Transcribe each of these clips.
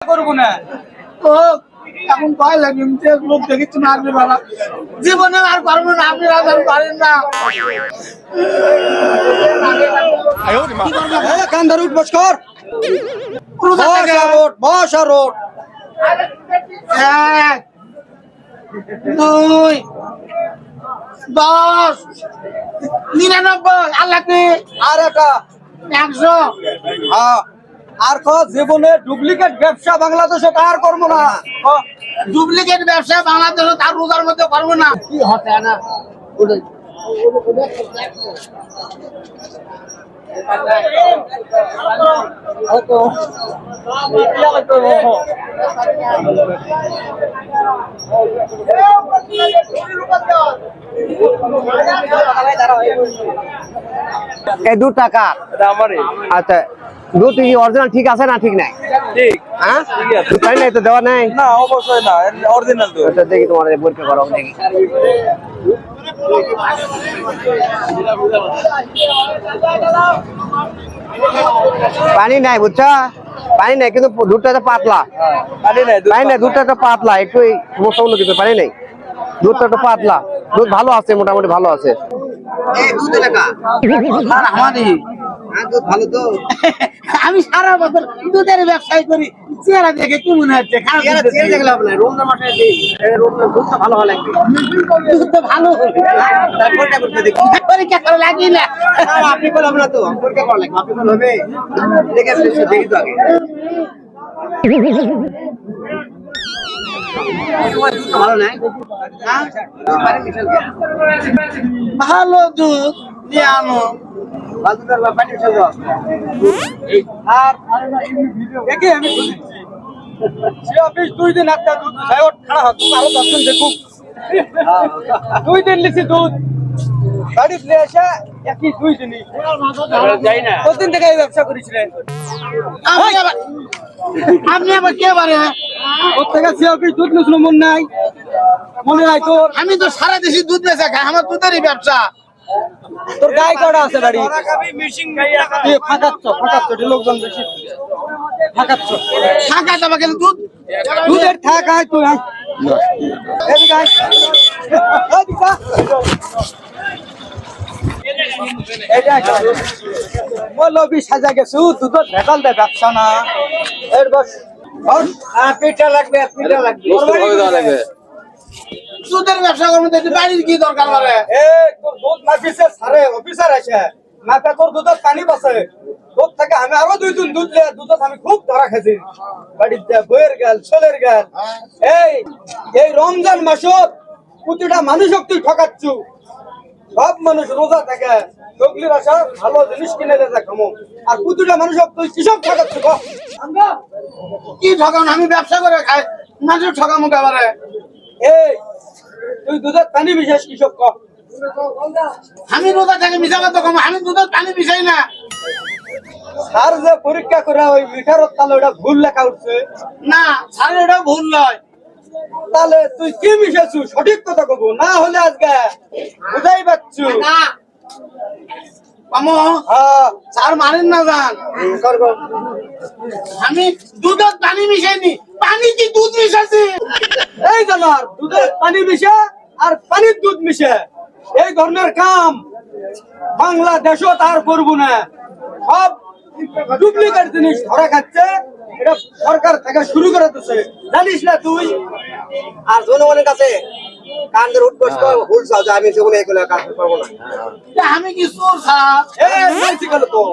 করবো না তো এখন ভয় লাগে লোক দেখেছি মারবে বাবা জীবনে আর পারবো না আপনি রাজান পারেন না কান্দার উঠ বস কর বস আর ওঠ 1 2 10 99 আল্লাহ কি আর একটা 100 হ্যাঁ আর জীবনে ডুপ্লিকেট ব্যবসা বাংলাদেশে আর করবো না ডুপ্লিকেট ব্যবসা বাংলাদেশে তার রোজার মধ্যে পারবো না কি হতে না এই 2 টাকা আচ্ছা দুধ কি অরিজিনাল ঠিক আছে না ঠিক নাই ঠিক হ্যাঁ ঠিক আছে তাই নাই তো দেওয়া নাই না অবশ্যই না অরিজিনাল তো আচ্ছা দেখি তোমার পরীক্ষা করো দেখি পানি নাই বুঝছো পানি নাই কিন্তু দুধটা তো পাতলা পানি নাই দুধটা তো পাতলা একটু সমস্যা হলো কিন্তু পানি নাই দুধটা তো পাতলা দুধ ভালো আছে মোটামুটি ভালো আছে এই দুধ টাকা আর আমাদের দুধ ভালো তো আমি সারা বছর দুধের ব্যবসায় করি চেহারা দেখে কি মনে হচ্ছে রমজান মাসে দুধটা ভালো হলে দুধ তো ভালো পরীক্ষা করে লাগি না আপনি বললাম না তো পরীক্ষা করা লাগবে আপনি বল হবে দেখে দেখি তো আগে ভালো নাই ভালো দুধ দিয়ে আনো আর একে আমি সে অফিস 2 দিন একটা দুধ খায় খাড়া হাত আরো 10 দিন দেখুক 2 দিন লিছি দুধ গাড়ি প্লে আসে একই 2 দিনই যাই না কতদিন থেকে এই ব্যবসা করেছিলেন আপনি আবার কে পারে ওর থেকে সে অফিস দুধ নিছিল মনে নাই তোর আমি তো সারা দেশে দুধ বেচা খাই আমার দুধেরই ব্যবসা তোর গায়ে কটা আছে বাড়ি ফাঁকাচ্ছ লোকজন বেশি ফাঁকাচ্ছ ফাঁকা যাবে কিন্তু দুধ দুধের থাক আয় তুই আয় এদিকে আয় এদিকে আয়। মৌলবি সাজা গেছু দুধ ভেজাল দে ব্যবসা না এর বস পিঠা লাগবে দুধের ব্যবসা করবো তো বাড়ির কি দরকার করে তোর দুধ মাপিছে সারে অফিসার আছে মাপে তোর দুধ পানি বাসে দুধ থেকে আমি আরো 2 দিন দুধ লিয়ে দুধ আমি খুব ধরা খেয়েছি বাড়িতে বইয়ের গেল ছোলের গেল এই রমজান মাসত প্রতিটা মানুষক তুই ঠকাচ্ছু সব মানুষ রোজা থাকে চকলির আশা ভালো জিনিস কিনে দেয় খামো আর প্রতিটা মানুষক তুই কিসব ঠকাচ্ছু কি ঠকান আমি ব্যবসা করে খাই মানুষ ঠকামো এবারে তুই দুধের পানি বিশেষ কৃষক ক আমি রোজা থেকে মিশা কথা কম আমি দুধের পানি মিশাই না স্যার যে পরীক্ষা করে ওই মিটার তাহলে ওটা ভুল লেখা উঠছে না স্যার এটা ভুল নয় তাহলে তুই কি মিশাইছু সঠিক কথা কব না হলে আজকে বুঝাই পাচ্ছু না স্যার মারেন না যান আমি দুধের পানি মিশাইনি পানি কি দুধ মিশাছি এই জানার দুধের পানি মিশে আর পানির দুধ মিশে এই ধরনের কাম বাংলাদেশও তার করবো না সব ডুপ্লিকেট জিনিস ধরা খাচ্ছে এটা সরকার থেকে শুরু করে দিচ্ছে জানিস না তুই আর জনগণের কাছে কান্দের উঠবস ভুল চাও যে আমি জীবনে এগুলো কাজ করবো না আমি কি চোর স্যার তো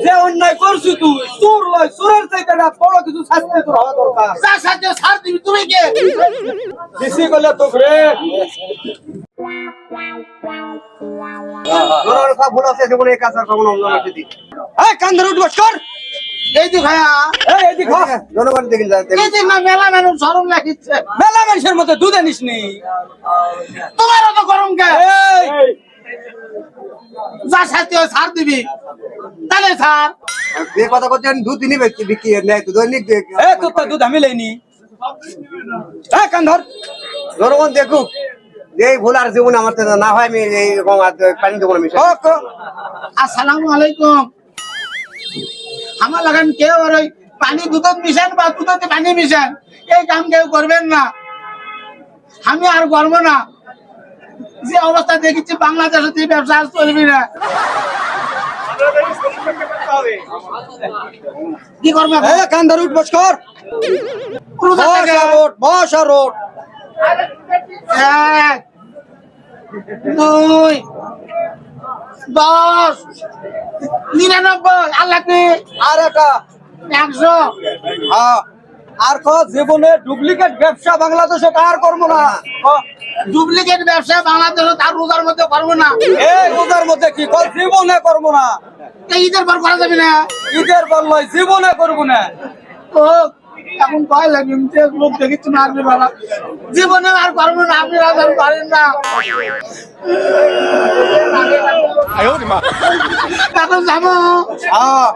যে অন্যায় করছু তুই চোর লয় চোরের চাইতে না বড় কিছু শাস্তি তোর হওয়া দরকার যা সাথে স্যার দিবি তুমি কে বেশি করলে তো রে ভুল আছে জীবনে এই কাজ আর করবো না কান্দের উঠবস কর এই যে ভাইয়া এই দিক জনগণ দেখে এই যে না মেলা মানুষ সরম লাগিচ্ছে মেলা মানুষের মধ্যে দুধ আনিস নি তোমার অত গরম কে যা সাথে স্যার দিবি তাহলে স্যার যে কথা করছি আমি দুধ দিনই বিক্রি নেই তো দৈনিক তোর তো দুধ আমি লইনি কান ধর জনগণ দেখুক যে ভুল আর জীবনে আমার না হয় আমি এই পানি দেবো না আসসালামু আলাইকুম আমার লাগান কেউ আর ওই পানি দুধ মিশান বা দুধতে পানি মিশান, এই কাম কেউ করবেন না। আমি আর করবো না। যে অবস্থা দেখেছি বাংলাদেশে ব্যবসা আর চলবি না। কি করবো এখন? কান্দার উঠ বস কর, রোজা বস থেকে আর ওঠ, বস আর ওঠ। 1, 2, 10, 99, আল্লাহ কি আর এটা 100। হ্যাঁ, আর ক জীবনে ডুপ্লিকেট ব্যবসা বাংলাদেশে আর করবো না। ক, ডুপ্লিকেট ব্যবসা বাংলাদেশে তার রোজার মধ্যে করবো না। এই রোজার মধ্যে কি কর, জীবনে করবো না। এই ঈদের পর করা যাবে না। ঈদের পর লয়, জীবনে করবো না। ও এখন কয় লাগে লোক দেখেছি মারবে বাবা, জীবনে আর করবো না। আপনি রাজান পারেন না। এখন যাবো। হ্যাঁ।